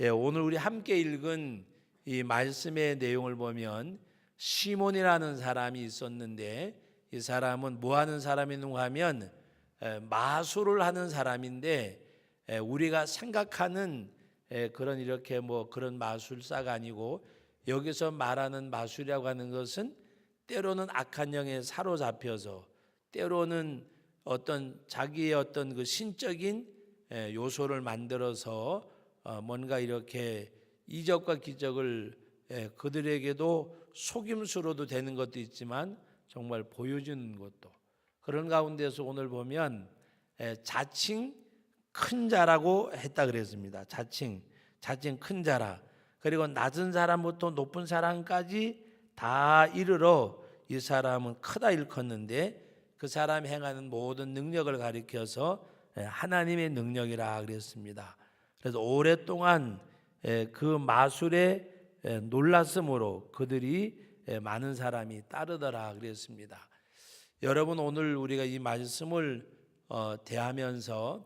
오늘 우리 함께 읽은 이 말씀의 내용을 보면 시몬이라는 사람이 있었는데 이 사람은 뭐 하는 사람이는가 하면 마술을 하는 사람인데 우리가 생각하는 그런 이렇게 뭐 그런 마술사가 아니고 여기서 말하는 마술이라고 하는 것은 때로는 악한 영에 사로잡혀서 때로는 어떤 자기의 어떤 그 신적인 요소를 만들어서 뭔가 이렇게 이적과 기적을 그들에게도 속임수로도 되는 것도 있지만 정말 보여주는 것도 그런 가운데서 오늘 보면 자칭 큰 자라고 했다 그랬습니다. 자칭 큰 자라. 그리고 낮은 사람부터 높은 사람까지 다 이르러 이 사람은 크다 일컫는데 그 사람이 행하는 모든 능력을 가리켜서 하나님의 능력이라 그랬습니다. 그래서 오랫동안 그 마술에 놀랐으므로 그들이 많은 사람이 따르더라 그랬습니다. 여러분 오늘 우리가 이 말씀을 대하면서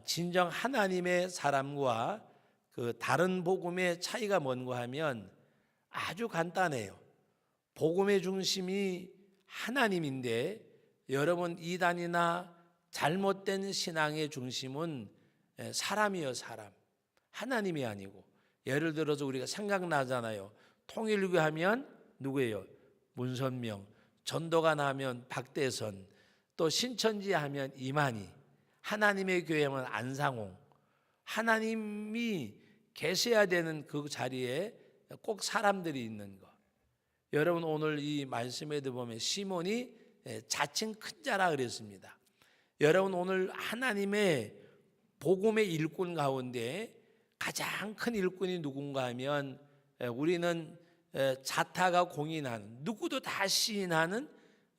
진정 하나님의 사람과 그 다른 복음의 차이가 뭔가 하면 아주 간단해요. 복음의 중심이 하나님인데 여러분 이단이나 잘못된 신앙의 중심은 사람이요 사람. 하나님이 아니고 예를 들어서 우리가 생각나잖아요. 통일교 하면 누구예요? 문선명. 전도가 나면 박대선. 또 신천지 하면 이만희. 하나님의 교회 하면 안상홍. 하나님이 계셔야 되는 그 자리에 꼭 사람들이 있는 거. 여러분 오늘 이 말씀에도 보면 시몬이 자칭 큰 자라 그랬습니다. 여러분 오늘 하나님의 복음의 일꾼 가운데 가장 큰 일꾼이 누군가 하면 우리는 자타가 공인하는 누구도 다 시인하는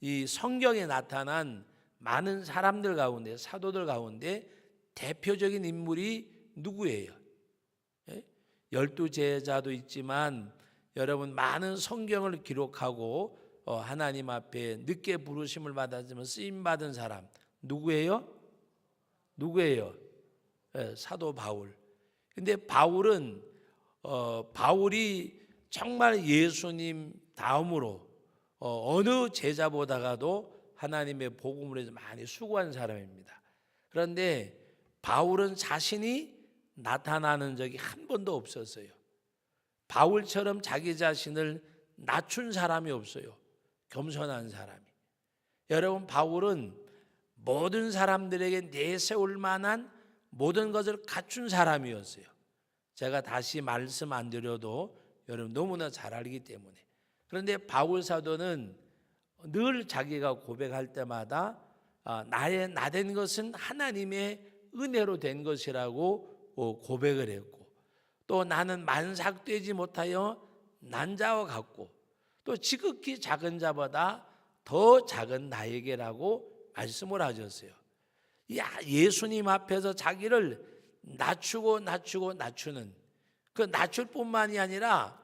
이 성경에 나타난 많은 사람들 가운데 사도들 가운데 대표적인 인물이 누구예요? 12제자도 있지만 여러분 많은 성경을 기록하고 하나님 앞에 늦게 부르심을 받았지만 쓰임 받은 사람 누구예요? 사도 바울. 근데 바울이 정말 예수님 다음으로 어느 제자보다가도 하나님의 복음을 위해서 많이 수고한 사람입니다. 그런데 바울은 자신이 나타나는 적이 한 번도 없었어요. 바울처럼 자기 자신을 낮춘 사람이 없어요. 겸손한 사람이. 여러분 바울은 모든 사람들에게 내세울 만한 모든 것을 갖춘 사람이었어요. 제가 다시 말씀 안 드려도 여러분 너무나 잘 알기 때문에. 그런데 바울 사도는 늘 자기가 고백할 때마다 나된 것은 하나님의 은혜로 된 것이라고 고백을 했고 또 나는 만삭되지 못하여 난 자와 같고 또 지극히 작은 자보다 더 작은 나에게라고 말씀을 하셨어요. 예수님 앞에서 자기를 낮추는 그 낮출 뿐만이 아니라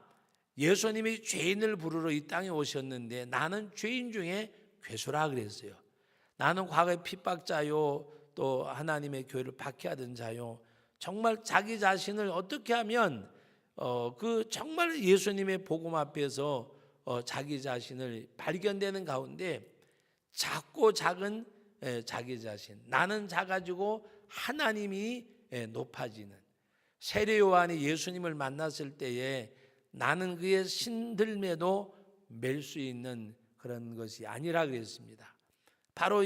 예수님이 죄인을 부르러 이 땅에 오셨는데 나는 죄인 중에 괴수라 그랬어요. 나는 과거에 핍박자요 또 하나님의 교회를 박해하던 자요. 정말 자기 자신을 어떻게 하면 그 정말 예수님의 복음 앞에서 자기 자신을 발견되는 가운데 작고 작은 자기 자신 나는 작아지고 하나님이 높아지는 세례 요한이 예수님을 만났을 때에 나는 그의 신들매도 맬 수 있는 그런 것이 아니라 그랬습니다. 바로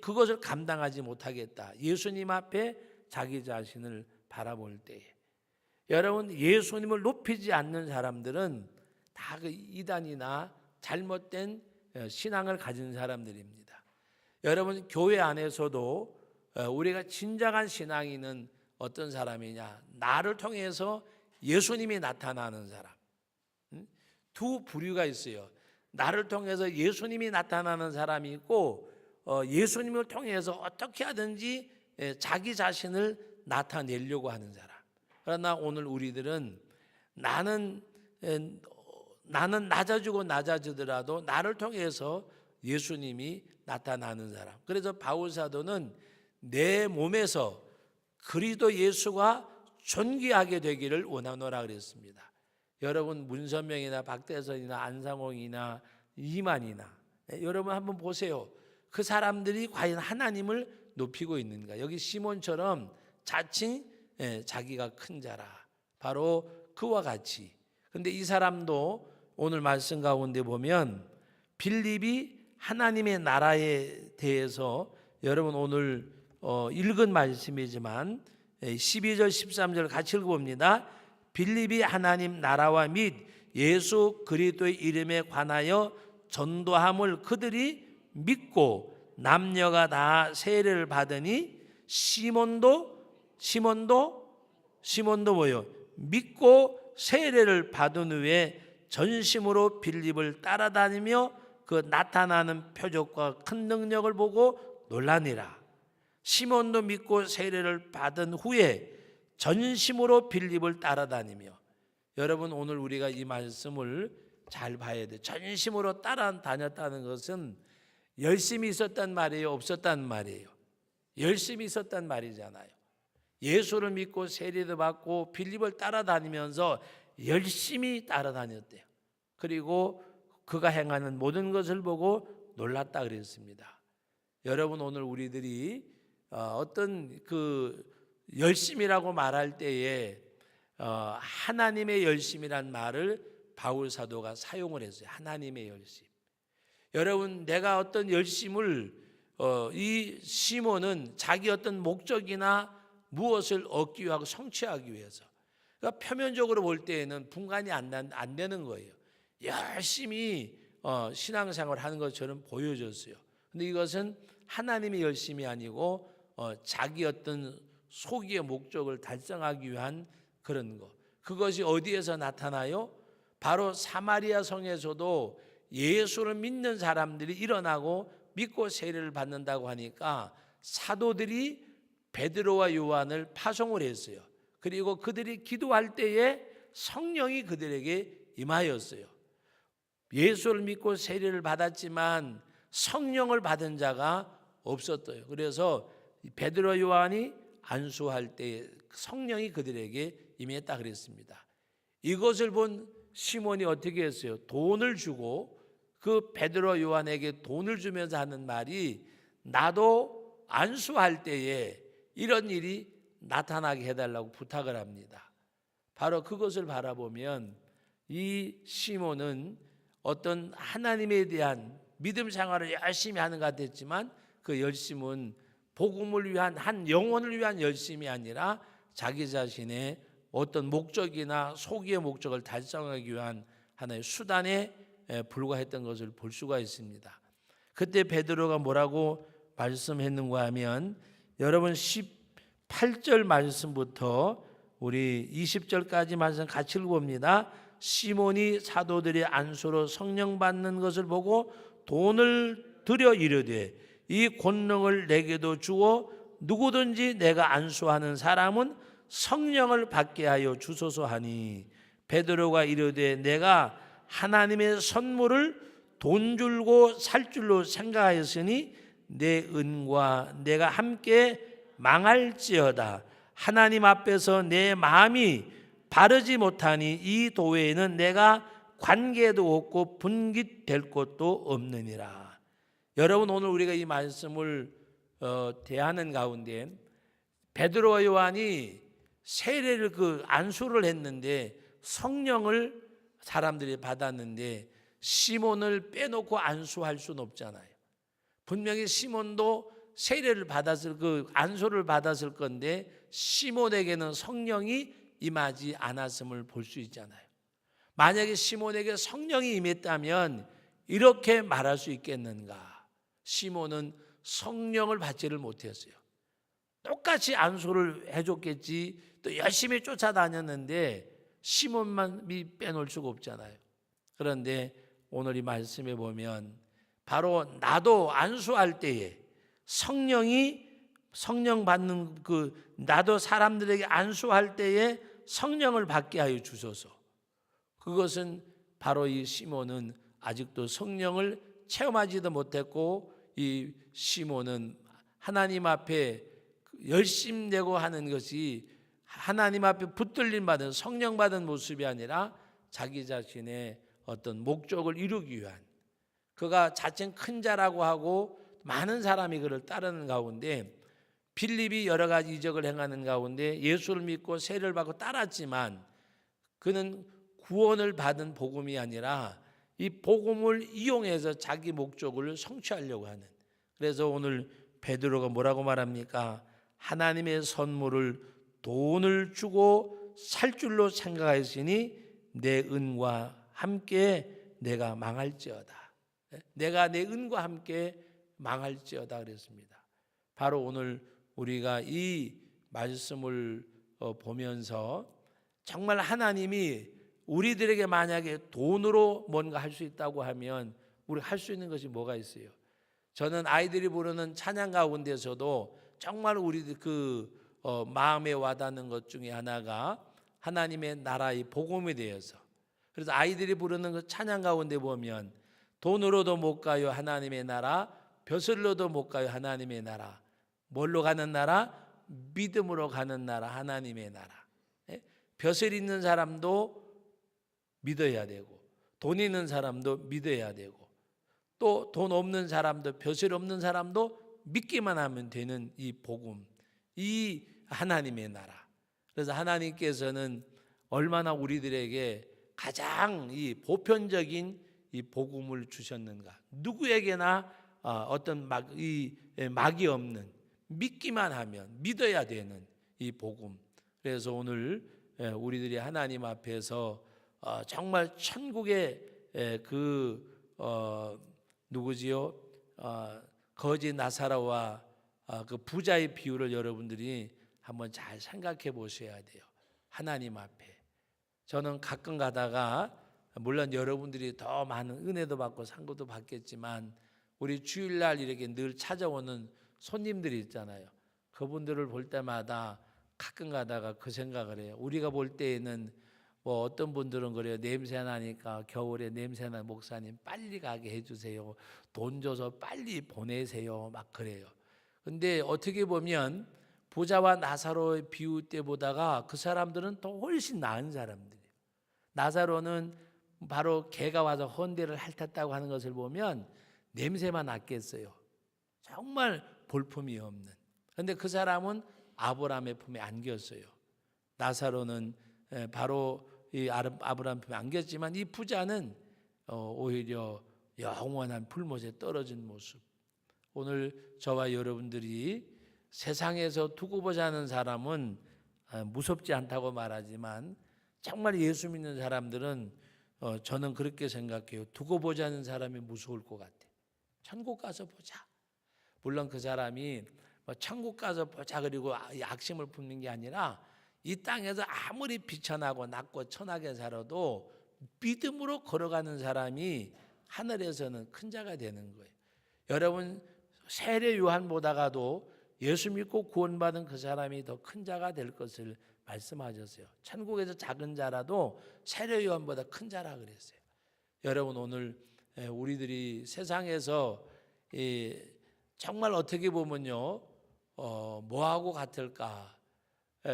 그것을 감당하지 못하겠다. 예수님 앞에 자기 자신을 바라볼 때에 여러분 예수님을 높이지 않는 사람들은 다 그 이단이나 잘못된 신앙을 가진 사람들입니다. 여러분 교회 안에서도 우리가 진정한 신앙인은 어떤 사람이냐? 나를 통해서 예수님이 나타나는 사람. 두 부류가 있어요. 나를 통해서 예수님이 나타나는 사람이 있고 예수님을 통해서 어떻게 하든지 자기 자신을 나타내려고 하는 사람. 그러나 오늘 우리들은 나는 낮아지더라도 나를 통해서 예수님이 나타나는 사람. 그래서 바울 사도는 내 몸에서 그리스도 예수가 존귀하게 되기를 원하노라 그랬습니다. 여러분 문선명이나 박대선이나 안상홍이나 이만이나 여러분 한번 보세요. 그 사람들이 과연 하나님을 높이고 있는가? 여기 시몬처럼 자칭 자기가 큰 자라. 바로 그와 같이. 근데 이 사람도 오늘 말씀 가운데 보면 빌립이 하나님의 나라에 대해서 여러분 오늘 읽은 말씀이지만 12절 13절 같이 읽어봅니다. 빌립이 하나님 나라와 및 예수 그리스도의 이름에 관하여 전도함을 그들이 믿고 남녀가 다 세례를 받으니 시몬도 뭐요? 믿고 세례를 받은 후에 전심으로 빌립을 따라다니며 그 나타나는 표적과 큰 능력을 보고 놀라니라. 시몬도 믿고 세례를 받은 후에 전심으로 빌립을 따라다니며, 여러분 오늘 우리가 이 말씀을 잘 봐야 돼. 전심으로 따라다녔다는 것은 열심히 있었단 말이에요, 없었단 말이에요? 열심히 있었단 말이잖아요. 예수를 믿고 세례도 받고 빌립을 따라다니면서 열심히 따라다녔대요. 그리고 그가 행하는 모든 것을 보고 놀랐다 그랬습니다. 여러분 오늘 우리들이 어떤 그 열심이라고 말할 때에 하나님의 열심이란 말을 바울 사도가 사용을 했어요. 하나님의 열심. 여러분 내가 어떤 열심을 이 시몬은 자기 어떤 목적이나 무엇을 얻기 위하고 성취하기 위해서, 그러니까 표면적으로 볼 때에는 분간이 안 되는 거예요. 열심히 신앙생활을 하는 것처럼 보여졌어요. 근데 이것은 하나님의 열심이 아니고 자기 어떤 소기의 목적을 달성하기 위한 그런 것. 그것이 어디에서 나타나요? 바로 사마리아 성에서도 예수를 믿는 사람들이 일어나고 믿고 세례를 받는다고 하니까 사도들이 베드로와 요한을 파송을 했어요. 그리고 그들이 기도할 때에 성령이 그들에게 임하였어요. 예수를 믿고 세례를 받았지만 성령을 받은 자가 없었대요. 그래서 베드로 요한이 안수할 때 성령이 그들에게 임했다 그랬습니다. 이것을 본 시몬이 어떻게 했어요? 돈을 주고 그 베드로 요한에게 돈을 주면서 하는 말이, 나도 안수할 때에 이런 일이 나타나게 해달라고 부탁을 합니다. 바로 그것을 바라보면 이 시몬은 어떤 하나님에 대한 믿음 생활을 열심히 하는 것 같았지만 그 열심은 복음을 위한, 한 영혼을 위한 열심이 아니라 자기 자신의 어떤 목적이나 소기의 목적을 달성하기 위한 하나의 수단에 불과했던 것을 볼 수가 있습니다. 그때 베드로가 뭐라고 말씀했는가 하면, 여러분 18절 말씀부터 우리 20절까지 말씀 같이 읽어봅니다. 시몬이 사도들의 안수로 성령 받는 것을 보고 돈을 들여 이르되 이 권능을 내게도 주어 누구든지 내가 안수하는 사람은 성령을 받게 하여 주소서 하니, 베드로가 이르되 내가 하나님의 선물을 돈 줄고 살 줄로 생각하였으니 내 은과 내가 함께 망할지어다. 하나님 앞에서 내 마음이 바르지 못하니 이 도회에는 내가 관계도 없고 분깃될 것도 없느니라. 여러분 오늘 우리가 이 말씀을 대하는 가운데 베드로와 요한이 세례를 안수를 했는데 성령을 사람들이 받았는데 시몬을 빼놓고 안수할 수는 없잖아요. 분명히 시몬도 세례를 받았을 안수를 받았을 건데 시몬에게는 성령이 임하지 않았음을 볼 수 있잖아요. 만약에 시몬에게 성령이 임했다면 이렇게 말할 수 있겠는가? 시몬은 성령을 받지를 못했어요. 똑같이 안수를 해줬겠지, 또 열심히 쫓아다녔는데 시몬만 빼놓을 수가 없잖아요. 그런데 오늘 이 말씀에 보면 바로 나도 안수할 때에 성령 받는 나도 사람들에게 안수할 때에 성령을 받게 하여 주소서. 그것은 바로 이 시몬은 아직도 성령을 체험하지도 못했고, 이 시몬은 하나님 앞에 열심내고 하는 것이 하나님 앞에 붙들림 받은 성령 받은 모습이 아니라 자기 자신의 어떤 목적을 이루기 위한, 그가 자칭 큰 자라고 하고 많은 사람이 그를 따르는 가운데 빌립이 여러 가지 이적을 행하는 가운데 예수를 믿고 세례를 받고 따랐지만 그는 구원을 받은 복음이 아니라 이 복음을 이용해서 자기 목적을 성취하려고 하는, 그래서 오늘 베드로가 뭐라고 말합니까? 하나님의 선물을 돈을 주고 살 줄로 생각하였으니 내 은과 함께 내가 망할지어다. 내가 내 은과 함께 망할지어다 그랬습니다. 바로 오늘 우리가 이 말씀을 보면서 정말 하나님이 우리들에게 만약에 돈으로 뭔가 할 수 있다고 하면 우리 할 수 있는 것이 뭐가 있어요? 저는 아이들이 부르는 찬양 가운데서도 정말 우리들 마음에 와닿는 것 중에 하나가 하나님의 나라의 복음에 대해서. 그래서 아이들이 부르는 그 찬양 가운데 보면 돈으로도 못 가요 하나님의 나라, 벼슬로도 못 가요 하나님의 나라. 뭘로 가는 나라? 믿음으로 가는 나라, 하나님의 나라. 벼슬 있는 사람도 믿어야 되고 돈 있는 사람도 믿어야 되고 또 돈 없는 사람도 벼슬 없는 사람도 믿기만 하면 되는 이 복음, 이 하나님의 나라. 그래서 하나님께서는 얼마나 우리들에게 가장 이 보편적인 이 복음을 주셨는가. 누구에게나 어떤 막이 없는, 믿기만 하면 믿어야 되는 이 복음. 그래서 오늘 우리들이 하나님 앞에서 정말 천국의 누구지요? 거지 나사로와 그 부자의 비유를 여러분들이 한번 잘 생각해 보셔야 돼요. 하나님 앞에. 저는 가끔 가다가 물론 여러분들이 더 많은 은혜도 받고 상급도 받겠지만 우리 주일날 이렇게 늘 찾아오는 손님들이 있잖아요. 그분들을 볼 때마다 가끔 가다가 그 생각을 해요. 우리가 볼 때에는 뭐 어떤 분들은 그래요. 냄새 나니까 겨울에 냄새 나는 목사님 빨리 가게 해주세요. 돈 줘서 빨리 보내세요. 막 그래요. 근데 어떻게 보면 부자와 나사로의 비유 때 보다가 그 사람들은 더 훨씬 나은 사람들이에요. 나사로는 바로 개가 와서 헌대를 핥았다고 하는 것을 보면 냄새만 났겠어요. 정말 볼품이 없는. 그런데 그 사람은 아브라함의 품에 안겼어요. 나사로는 바로 이 아브라함 품에 안겼지만 이 부자는 오히려 영원한 불못에 떨어진 모습. 오늘 저와 여러분들이 세상에서 두고 보자는 사람은 무섭지 않다고 말하지만 정말 예수 믿는 사람들은 저는 그렇게 생각해요. 두고 보자는 사람이 무서울 것 같아. 천국 가서 보자. 물론 그 사람이 천국 가서 보자 그리고 악심을 품는 게 아니라 이 땅에서 아무리 비천하고 낮고 천하게 살아도 믿음으로 걸어가는 사람이 하늘에서는 큰 자가 되는 거예요. 여러분 세례 요한보다가도 예수 믿고 구원받은 그 사람이 더 큰 자가 될 것을 말씀하셨어요. 천국에서 작은 자라도 세례 요한보다 큰 자라 그랬어요. 여러분 오늘 우리들이 세상에서 정말 어떻게 보면요 뭐하고 같을까?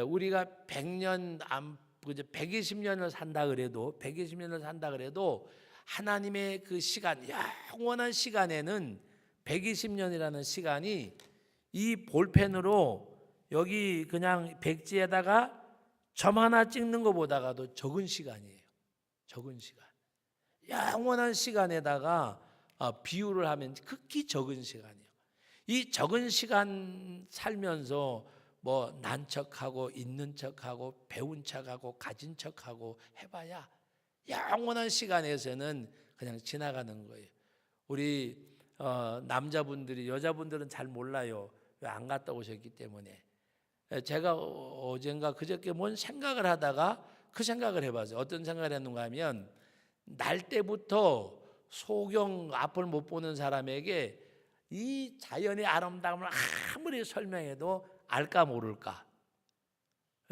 우리가 100년 120년을 산다 그래도 120년을 산다 그래도 하나님의 그 시간, 영원한 시간에는 120년이라는 시간이 이 볼펜으로 여기 그냥 백지에다가 점 하나 찍는 것보다도 적은 시간이에요. 적은 시간. 영원한 시간에다가 비유를 하면 극히 적은 시간이에요. 이 적은 시간 살면서 뭐 난 척하고 있는 척하고 배운 척하고 가진 척하고 해봐야 영원한 시간에서는 그냥 지나가는 거예요. 우리 남자분들이 여자분들은 잘 몰라요. 왜 안 갔다 오셨기 때문에. 제가 어젠가 그저께 뭔 생각을 하다가 그 생각을 해봤어요. 어떤 생각을 했는가 하면 날 때부터 소경 앞을 못 보는 사람에게 이 자연의 아름다움을 아무리 설명해도 알까 모를까?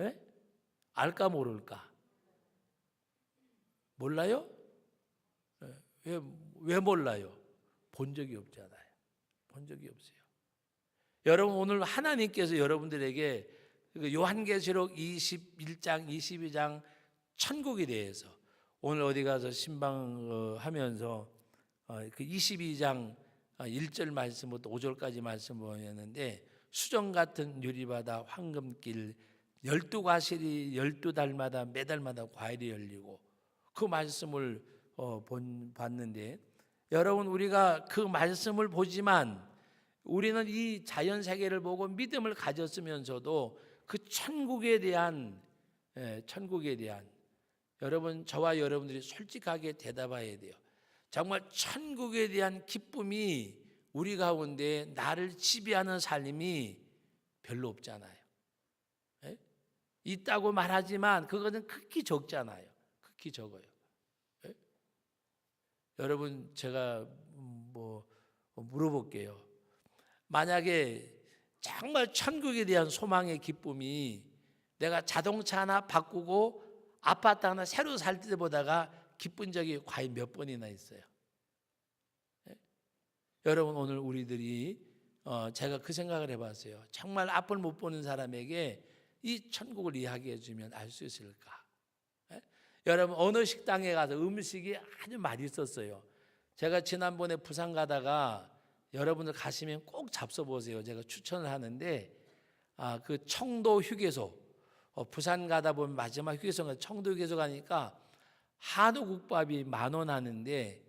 예? 알까 모를까? 몰라요? 왜 몰라요? 본 적이 없잖아요. 본 적이 없어요. 여러분 오늘 하나님께서 여러분들에게 요한계시록 21장, 22장 천국에 대해서 오늘 어디 가서 신방하면서 그 22장 1절 말씀부터 5절까지 말씀 보였는데 수정 같은 유리바다 황금길 12과실이 12달마다 매달마다 과일이 열리고 그 말씀을 봤는데 여러분 우리가 그 말씀을 보지만 우리는 이 자연 세계를 보고 믿음을 가졌으면서도 그 천국에 대한 여러분 저와 여러분들이 솔직하게 대답해야 돼요. 정말 천국에 대한 기쁨이 우리 가운데 나를 지배하는 삶이 별로 없잖아요. 예? 있다고 말하지만 그것은 극히 적잖아요. 극히 적어요. 예? 여러분 제가 물어볼게요. 만약에 정말 천국에 대한 소망의 기쁨이 내가 자동차 하나 바꾸고 아파트 하나 새로 살 때보다가 기쁜 적이 과연 몇 번이나 있어요. 예? 여러분 오늘 우리들이 제가 그 생각을 해봤어요. 정말 앞을 못 보는 사람에게 이 천국을 이야기해 주면 알 수 있을까? 예? 여러분 어느 식당에 가서 음식이 아주 맛있었어요. 제가 지난번에 부산 가다가 여러분들 가시면 꼭 잡숴보세요. 제가 추천을 하는데 그 청도 휴게소 부산 가다 보면 마지막 휴게소가 청도 휴게소 가니까 한우 국밥이 10,000원 하는데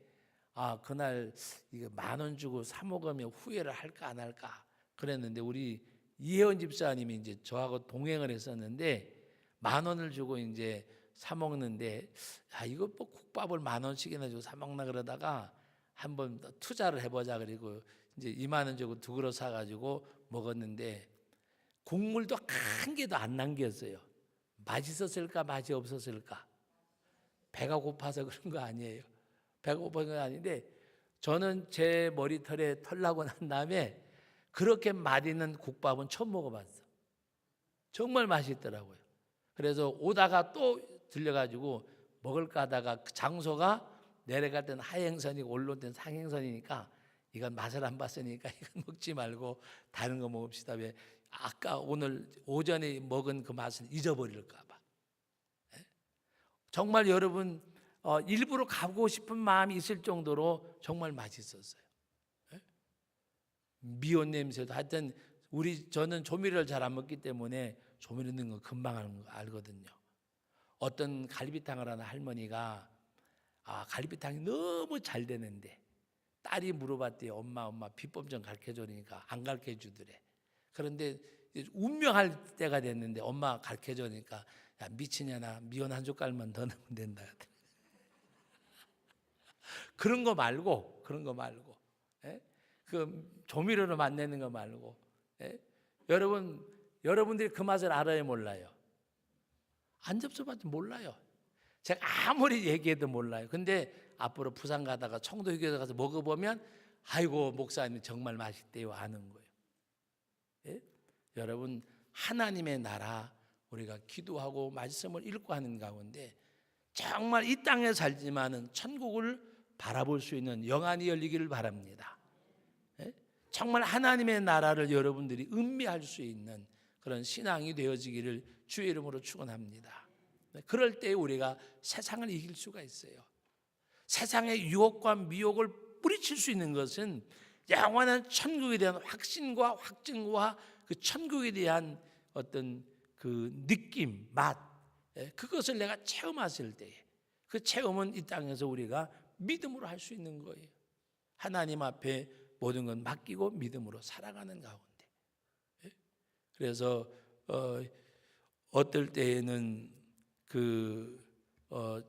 그날 이거 10,000원 주고 사 먹으면 후회를 할까 안 할까 그랬는데 우리 이혜원 집사님이 이제 저하고 동행을 했었는데 10,000원을 주고 이제 사 먹는데 이거 뭐 국밥을 10,000원씩이나 주고 사 먹나 그러다가 한번 투자를 해보자 그리고 이제 20,000원 주고 2그릇 사가지고 먹었는데 국물도 한 개도 안 남겼어요. 맛있었을까 맛이 없었을까? 배가 고파서 그런 거 아니에요. 배가 고파서 그런 거 아닌데 저는 제 머리털에 털 나고 난 다음에 그렇게 맛있는 국밥은 처음 먹어봤어. 정말 맛있더라고요. 그래서 오다가 또 들려가지고 먹을까 하다가 그 장소가 내려갈 때는 하행선이고 올라올 때는 상행선이니까 이건 맛을 안 봤으니까 이건 먹지 말고 다른 거 먹읍시다. 왜 아까 오늘 오전에 먹은 그 맛을 잊어버릴까 봐. 정말 여러분 일부러 가고 싶은 마음이 있을 정도로 정말 맛있었어요. 미원 냄새도 하여튼 저는 조미료를 잘 안 먹기 때문에 조미료 넣는 거 금방 알거든요. 어떤 갈비탕을 하는 할머니가 갈비탕이 너무 잘 되는데 딸이 물어봤대요. 엄마 비법 좀 가르쳐주니까 안 가르쳐주더래. 그런데 운명할 때가 됐는데 엄마 가르쳐주니까 야 미치냐나 미원 한 숟갈만 더 넣으면 된다. 그런 거 말고 예? 그 조미료로 만드는 거 말고 예? 여러분들이 그 맛을 알아요 몰라요? 안 접수봐도 몰라요. 제가 아무리 얘기해도 몰라요. 근데 앞으로 부산 가다가 청도 휴게소 가서 먹어보면 아이고 목사님 정말 맛있대요 아는 거예요. 예? 여러분 하나님의 나라 우리가 기도하고 말씀을 읽고 하는 가운데 정말 이 땅에 살지만은 천국을 바라볼 수 있는 영안이 열리기를 바랍니다. 예? 정말 하나님의 나라를 여러분들이 음미할 수 있는 그런 신앙이 되어지기를 주의 이름으로 축원합니다. 그럴 때 우리가 세상을 이길 수가 있어요. 세상의 유혹과 미혹을 뿌리칠 수 있는 것은 영원한 천국에 대한 확신과 확증과 그 천국에 대한 어떤 그 느낌, 맛 그것을 내가 체험했을 때 그 체험은 이 땅에서 우리가 믿음으로 할 수 있는 거예요. 하나님 앞에 모든 건 맡기고 믿음으로 살아가는 가운데 그래서 어떨 때에는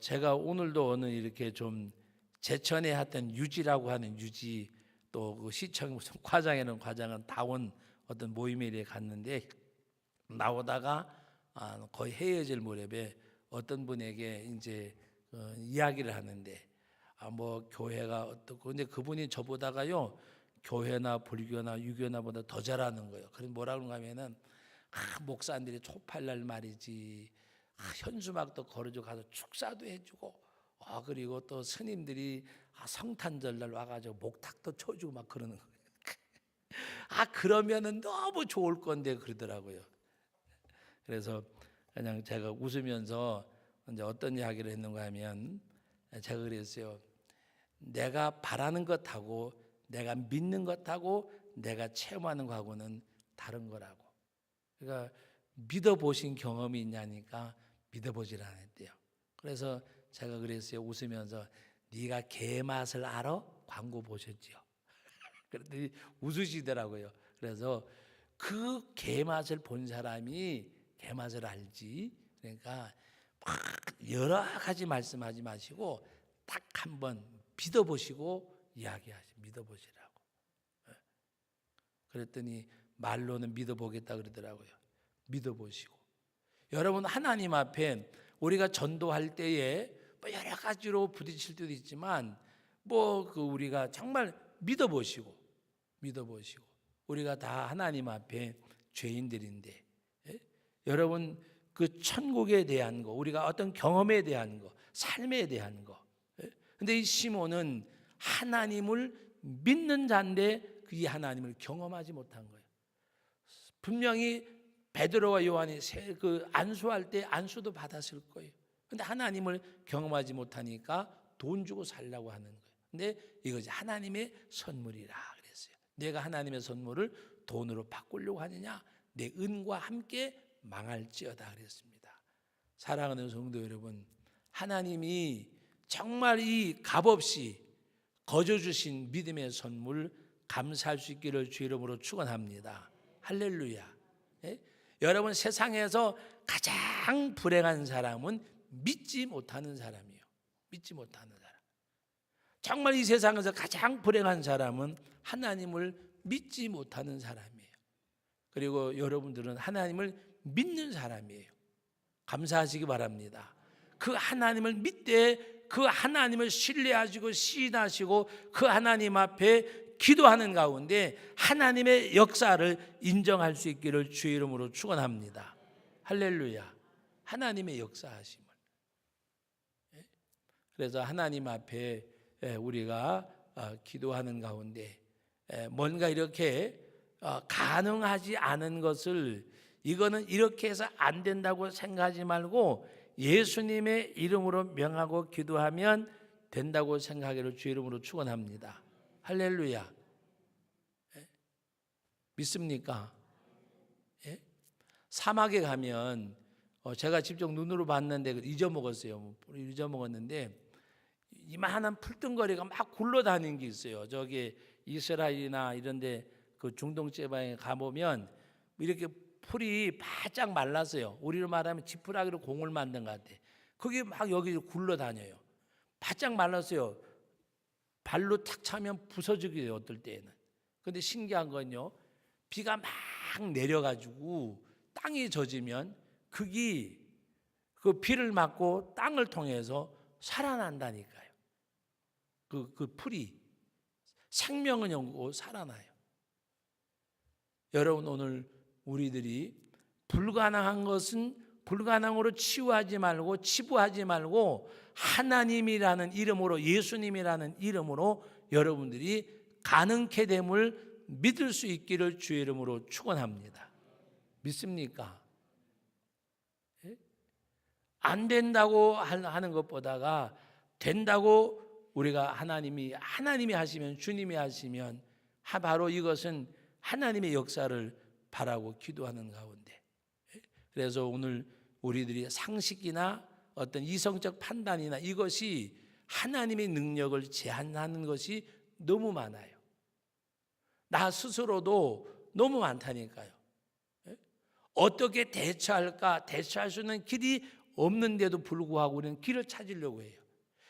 제가 오늘도 오늘 이렇게 좀 제천에 했던 유지라고 하는 유지 또 그 시청 무슨 과장에는 과장은 다원 어떤 모임에 갔는데 나오다가 거의 헤어질 무렵에 어떤 분에게 이제 이야기를 하는데 뭐 교회가 어떻고 근데 그분이 저보다가요 교회나 불교나 유교나보다 더 잘하는 거예요. 그래서 뭐라 그런가 하면은 목사님들이 초팔날 말이지 현수막도 걸어주고 가서 축사도 해주고 그리고 또 스님들이 성탄절날 와가지고 목탁도 쳐주고 막 그러는 거예요. 그러면은 너무 좋을 건데 그러더라고요. 그래서 그냥 제가 웃으면서 이제 어떤 이야기를 했는가 하면 제가 그랬어요. 내가 바라는 것하고 내가 믿는 것하고 내가 체험하는 것하고는 다른 거라고. 그러니까 믿어보신 경험이 있냐니까 믿어보질 않았대요. 그래서 제가 그랬어요. 웃으면서 네가 개 맛을 알아? 광고 보셨지요? 그랬더니 웃으시더라고요. 그래서 그 개 맛을 본 사람이 개 맛을 알지. 그러니까 막 여러 가지 말씀하지 마시고 딱 한번 믿어보시고 이야기하시. 믿어보시라고. 그랬더니 말로는 믿어보겠다 그러더라고요. 믿어보시고. 여러분 하나님 앞에 우리가 전도할 때에 뭐 여러 가지로 부딪힐 때도 있지만 우리가 정말 믿어보시고 우리가 다 하나님 앞에 죄인들인데 여러분 그 천국에 대한 거 우리가 어떤 경험에 대한 거 삶에 대한 거 근데 이 시몬은 하나님을 믿는 자인데 이 하나님을 경험하지 못한 거예요. 분명히 베드로와 요한이 그 안수할 때 안수도 받았을 거예요. 근데 하나님을 경험하지 못하니까 돈 주고 살라고 하는 거예요. 근데 이것이 하나님의 선물이라 그랬어요. 내가 하나님의 선물을 돈으로 바꾸려고 하느냐? 내 은과 함께 망할지어다 그랬습니다. 사랑하는 성도 여러분, 하나님이 정말 이 값없이 거저 주신 믿음의 선물 감사할 수 있기를 주 이름으로 축원합니다. 할렐루야. 여러분 세상에서 가장 불행한 사람은 믿지 못하는 사람이에요. 믿지 못하는 사람. 정말 이 세상에서 가장 불행한 사람은 하나님을 믿지 못하는 사람이에요. 그리고 여러분들은 하나님을 믿는 사람이에요. 감사하시기 바랍니다. 그 하나님을 믿되 그 하나님을 신뢰하시고 시인하시고 그 하나님 앞에 기도하는 가운데 하나님의 역사를 인정할 수 있기를 주의 이름으로 축원합니다. 할렐루야. 하나님의 역사하심을. 그래서 하나님 앞에 우리가 기도하는 가운데 뭔가 이렇게 가능하지 않은 것을 이거는 이렇게 해서 안 된다고 생각하지 말고 예수님의 이름으로 명하고 기도하면 된다고 생각하기를 주의 이름으로 축원합니다. 할렐루야. 믿습니까? 사막에 가면 제가 직접 눈으로 봤는데 잊어먹었어요. 잊어먹었는데 이만한 풀등거리가 막 굴러다니는 게 있어요. 저기 이스라엘이나 이런데 그 중동 지방에 가보면 이렇게 풀이 바짝 말랐어요. 우리로 말하면 지푸라기로 공을 만든 것 같아. 그게 막 여기 굴러다녀요. 바짝 말랐어요. 발로 탁 차면 부서지게 돼요. 어떨 때에는. 근데 신기한 건요. 비가 막 내려가지고 땅이 젖으면 그게 그 비를 맞고 땅을 통해서 살아난다니까요. 그 풀이 생명은 연고 살아나요. 여러분 오늘 우리들이 불가능한 것은 불가능으로 치부하지 말고 하나님이라는 이름으로 예수님이라는 이름으로 여러분들이 가능케 됨을 믿을 수 있기를 주의 이름으로 축원합니다. 믿습니까? 안 된다고 하는 것보다가 된다고 우리가 하나님이 하시면 주님이 하시면 바로 이것은 하나님의 역사를 바라고 기도하는 가운데 그래서 오늘 우리들이 상식이나 어떤 이성적 판단이나 이것이 하나님의 능력을 제한하는 것이 너무 많아요. 나 스스로도 너무 많다니까요. 어떻게 대처할까? 대처할 수 있는 길이 없는데도 불구하고 우리는 길을 찾으려고 해요.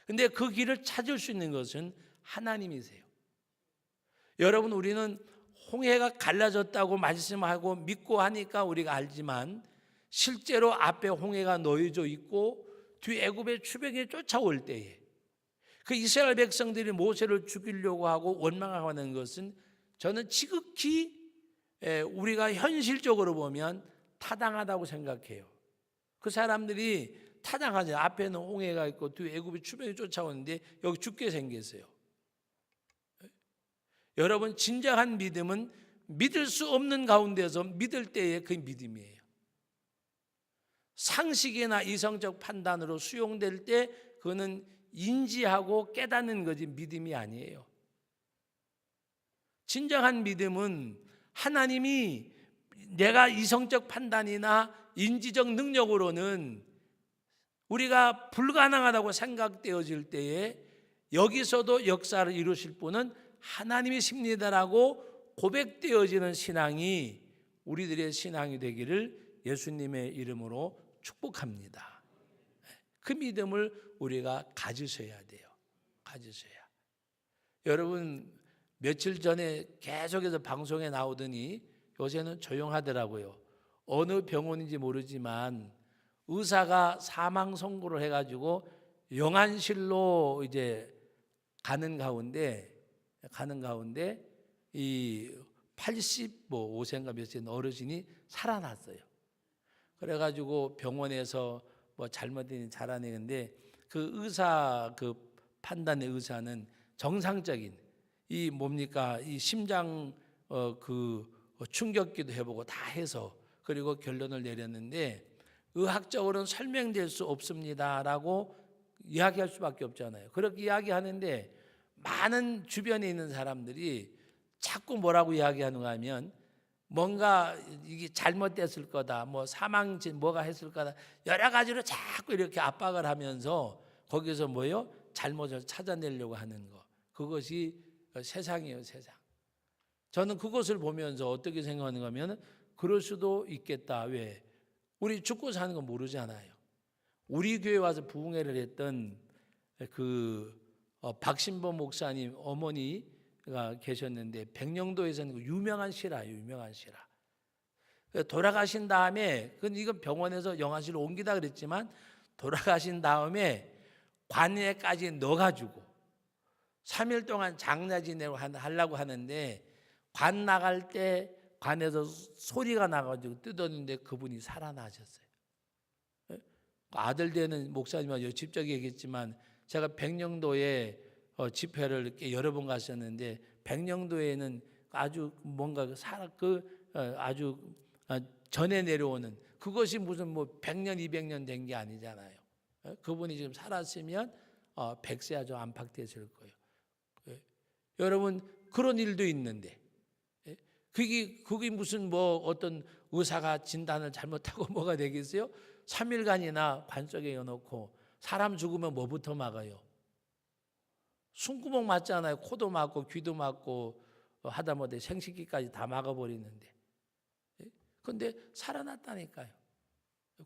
근데 그 길을 찾을 수 있는 것은 하나님이세요. 여러분 우리는 홍해가 갈라졌다고 말씀하고 믿고 하니까 우리가 알지만 실제로 앞에 홍해가 놓여져 있고 뒤 애굽의 추병이 쫓아올 때에 그 이스라엘 백성들이 모세를 죽이려고 하고 원망하고 하는 것은 저는 지극히 우리가 현실적으로 보면 타당하다고 생각해요. 그 사람들이 타당하죠. 앞에는 홍해가 있고 뒤에 애굽의 추병이 쫓아오는데 여기 죽게 생겼어요. 여러분 진정한 믿음은 믿을 수 없는 가운데서 믿을 때의 그 믿음이에요. 상식이나 이성적 판단으로 수용될 때 그거는 인지하고 깨닫는 거지 믿음이 아니에요. 진정한 믿음은 하나님이 내가 이성적 판단이나 인지적 능력으로는 우리가 불가능하다고 생각되어질 때에 여기서도 역사를 이루실 분은 하나님이십니다라고 고백되어지는 신앙이 우리들의 신앙이 되기를 예수님의 이름으로 축복합니다. 그 믿음을 우리가 가지셔야 돼요. 가지셔야. 여러분 며칠 전에 계속해서 방송에 나오더니 요새는 조용하더라고요. 어느 병원인지 모르지만 의사가 사망 선고를 해가지고 영안실로 이제 가는 가운데 이 85세인가 몇세 어르신이 살아났어요. 그래가지고 병원에서 뭐 잘못된 잘아내는데 그 의사 그 판단의 의사는 정상적인 이 뭡니까 이 심장 그 충격기도 해보고 다 해서 그리고 결론을 내렸는데 의학적으로는 설명될 수 없습니다라고 이야기할 수밖에 없잖아요. 그렇게 이야기하는데 많은 주변에 있는 사람들이 자꾸 뭐라고 이야기하는가 하면 뭔가 이게 잘못됐을 거다, 뭐 사망진 뭐가 했을 거다, 여러 가지로 자꾸 이렇게 압박을 하면서 거기서 뭐요? 잘못을 찾아내려고 하는 거. 그것이 세상이에요, 세상. 저는 그것을 보면서 어떻게 생각하는가 하면 그럴 수도 있겠다. 왜? 우리 죽고 사는 거 모르잖아요. 우리 교회 와서 부흥회를 했던 그 박신보 목사님 어머니가 계셨는데 백령도에서는 유명한 시라예요. 유명한 시라. 돌아가신 다음에 이건 병원에서 영안실로 옮기다 그랬지만 돌아가신 다음에 관에까지 넣어가지고 3일 동안 장례 지내고 하려고 하는데 관 나갈 때 관에서 소리가 나가지고 뜯었는데 그분이 살아나셨어요. 아들 되는 목사님과 직접 얘기했지만 제가 백령도에 집회를 이렇게 여러 번 갔었는데 백령도에는 아주 뭔가 아주 전에 내려오는 그것이 무슨 뭐 100년 200년 된 게 아니잖아요. 그분이 지금 살았으면 100세 아주 안팎됐을 거예요. 여러분 그런 일도 있는데 그게 무슨 뭐 어떤 의사가 진단을 잘못하고 뭐가 되겠어요? 3일간이나 관 속에 넣어놓고 사람 죽으면 뭐부터 막아요? 숨구멍 맞잖아요. 코도 막고 귀도 막고 하다못해 생식기까지 다 막아버리는데 그런데 살아났다니까요.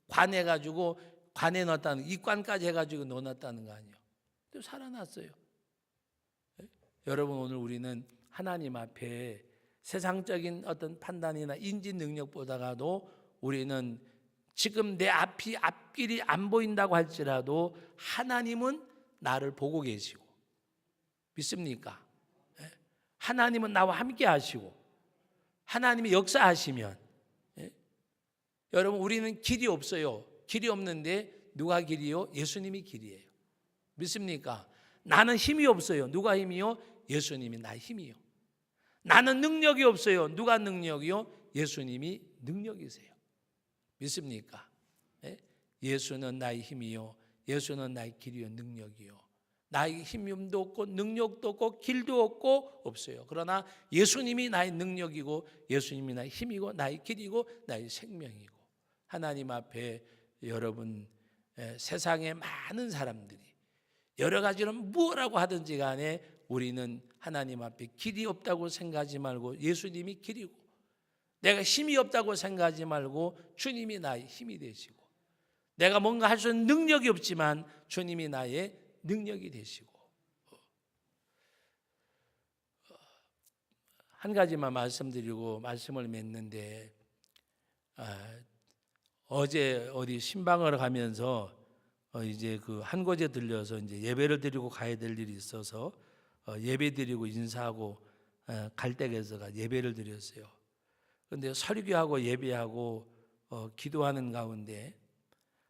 관해가지고 관에 넣었다는 입관까지 해가지고 넣어놨다는 거 아니에요. 또 살아났어요. 여러분 오늘 우리는 하나님 앞에 세상적인 어떤 판단이나 인지 능력보다도 우리는 지금 내 앞길이 안 보인다고 할지라도 하나님은 나를 보고 계시고 믿습니까? 하나님은 나와 함께 하시고 하나님이 역사하시면 여러분 우리는 길이 없어요. 길이 없는데 누가 길이요? 예수님이 길이에요. 믿습니까? 나는 힘이 없어요. 누가 힘이요? 예수님이 나의 힘이요. 나는 능력이 없어요. 누가 능력이요? 예수님이 능력이세요. 믿습니까? 예수는 나의 힘이요. 예수는 나의 길이요. 능력이요. 나의 힘도 없고 능력도 없고 길도 없고 없어요. 그러나 예수님이 나의 능력이고 예수님이 나의 힘이고 나의 길이고 나의 생명이고 하나님 앞에 여러분 세상에 많은 사람들이 여러 가지로 무엇라고 하든지 간에 우리는 하나님 앞에 길이 없다고 생각하지 말고 예수님이 길이고 내가 힘이 없다고 생각하지 말고 주님이 나의 힘이 되시고 내가 뭔가 할 수 있는 능력이 없지만 주님이 나의 능력이 되시고 한 가지만 말씀드리고 말씀을 맺는데 어제 어디 신방을 가면서 이제 그 한 곳에 들려서 이제 예배를 드리고 가야 될 일이 있어서 예배 드리고 인사하고 갈대에서 예배를 드렸어요. 그런데 설교하고 예배하고 기도하는 가운데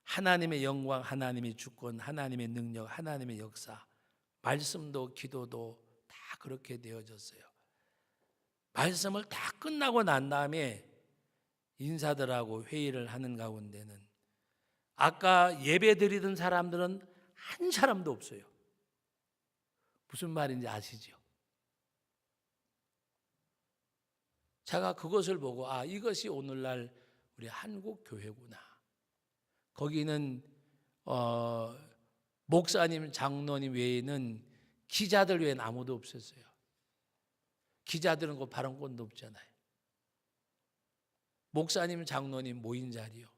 하나님의 영광, 하나님의 주권, 하나님의 능력, 하나님의 역사, 말씀도 기도도 다 그렇게 되어졌어요. 말씀을 다 끝나고 난 다음에 인사들하고 회의를 하는 가운데는 아까 예배 드리던 사람들은 한 사람도 없어요. 무슨 말인지 아시죠? 제가 그것을 보고 이것이 오늘날 우리 한국 교회구나. 거기는 목사님, 장로님 외에는 기자들 외에는 아무도 없었어요. 기자들은 그 발언권도 없잖아요. 목사님, 장로님 모인 자리요.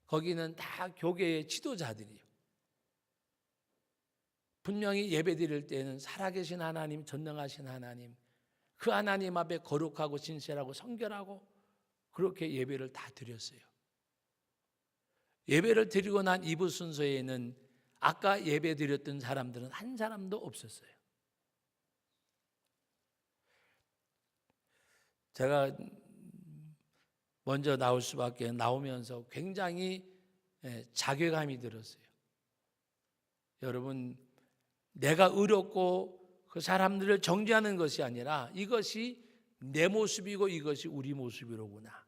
거기는 다 교계의 지도자들이요. 분명히 예배 드릴 때는 살아계신 하나님, 전능하신 하나님, 그 하나님 앞에 거룩하고 진실하고 성결하고 그렇게 예배를 다 드렸어요. 예배를 드리고 난 2부 순서에는 아까 예배 드렸던 사람들은 한 사람도 없었어요. 제가 먼저 나올 수밖에 나오면서 굉장히 자괴감이 들었어요. 여러분, 내가 의롭고 그 사람들을 정죄하는 것이 아니라 이것이 내 모습이고 이것이 우리 모습이로구나.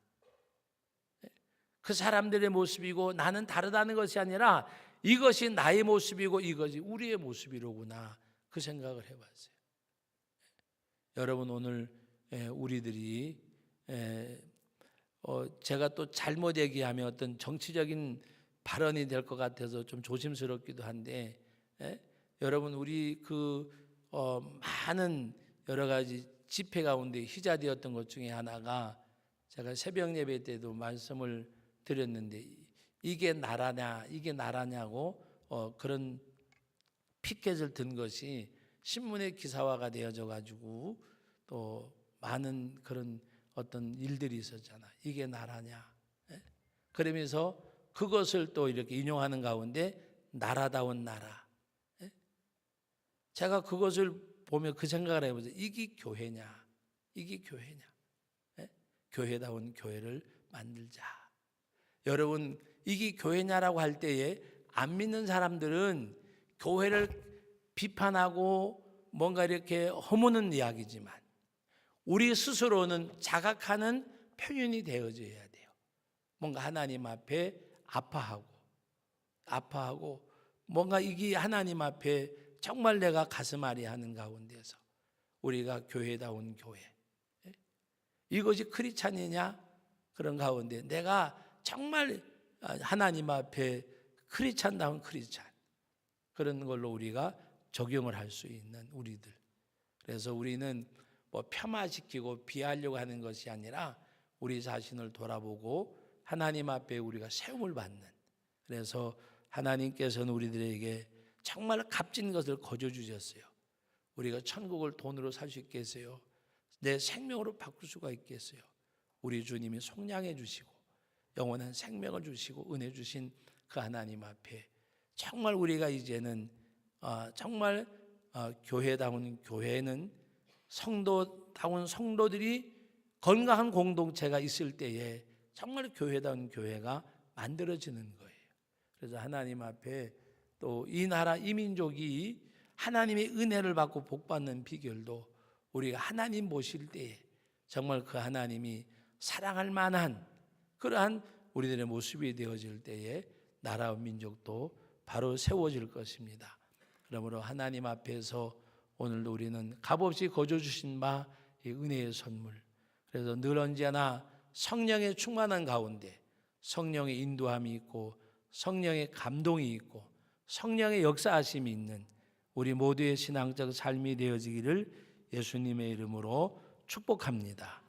그 사람들의 모습이고 나는 다르다는 것이 아니라 이것이 나의 모습이고 이것이 우리의 모습이로구나. 그 생각을 해봤어요. 여러분, 오늘 우리들이 제가 또 잘못 얘기하면 어떤 정치적인 발언이 될 것 같아서 좀 조심스럽기도 한데, 여러분, 우리 많은 여러 가지 집회 가운데 희자되었던 것 중에 하나가, 제가 새벽 예배 때도 말씀을 드렸는데, 이게 나라냐, 이게 나라냐고 그런 피켓을 든 것이 신문에 기사화가 되어져 가지고 또 많은 그런 어떤 일들이 있었잖아. 이게 나라냐. 그러면서 그것을 또 이렇게 인용하는 가운데 나라다운 나라. 제가 그것을 보며 그 생각을 해보세요. 이게 교회냐? 이게 교회냐? 교회다운 교회를 만들자. 여러분, 이게 교회냐라고 할 때에 안 믿는 사람들은 교회를 비판하고 뭔가 이렇게 허무는 이야기지만 우리 스스로는 자각하는 표현이 되어져야 돼요. 뭔가 하나님 앞에 아파하고 뭔가 이게 하나님 앞에 정말 내가 가슴 아리하는 가운데서 우리가 교회다운 교회, 이것이 크리스찬이냐? 그런 가운데 내가 정말 하나님 앞에 크리스찬다운 크리스찬, 그런 걸로 우리가 적용을 할 수 있는 우리들. 그래서 우리는 뭐 폄하시키고 비하하려고 하는 것이 아니라 우리 자신을 돌아보고 하나님 앞에 우리가 세움을 받는, 그래서 하나님께서는 우리들에게 정말 값진 것을 거저 주셨어요. 우리가 천국을 돈으로 살 수 있겠어요? 내 생명으로 바꿀 수가 있겠어요? 우리 주님이 속량해 주시고 영원한 생명을 주시고 은혜 주신 그 하나님 앞에 정말 우리가 이제는 정말 교회다운 교회는 성도다운 성도들이 건강한 공동체가 있을 때에 정말 교회다운 교회가 만들어지는 거예요. 그래서 하나님 앞에 또 이 나라 이 민족이 하나님의 은혜를 받고 복받는 비결도 우리가 하나님 보실 때에 정말 그 하나님이 사랑할 만한 그러한 우리들의 모습이 되어질 때에 나라와 민족도 바로 세워질 것입니다. 그러므로 하나님 앞에서 오늘도 우리는 값없이 거저 주신 바 이 은혜의 선물, 그래서 늘 언제나 성령의 충만한 가운데 성령의 인도함이 있고 성령의 감동이 있고 성령의 역사하심이 있는 우리 모두의 신앙적 삶이 되어지기를 예수님의 이름으로 축복합니다.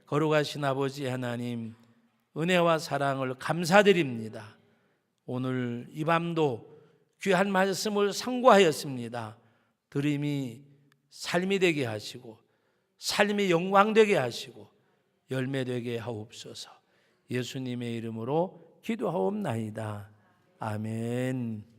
거룩하신 아버지 하나님, 은혜와 사랑을 감사드립니다. 오늘 이 밤도 귀한 말씀을 상고하였습니다. 들음이 삶이 되게 하시고 삶이 영광되게 하시고 열매되게 하옵소서. 예수님의 이름으로 기도하옵나이다. 아멘.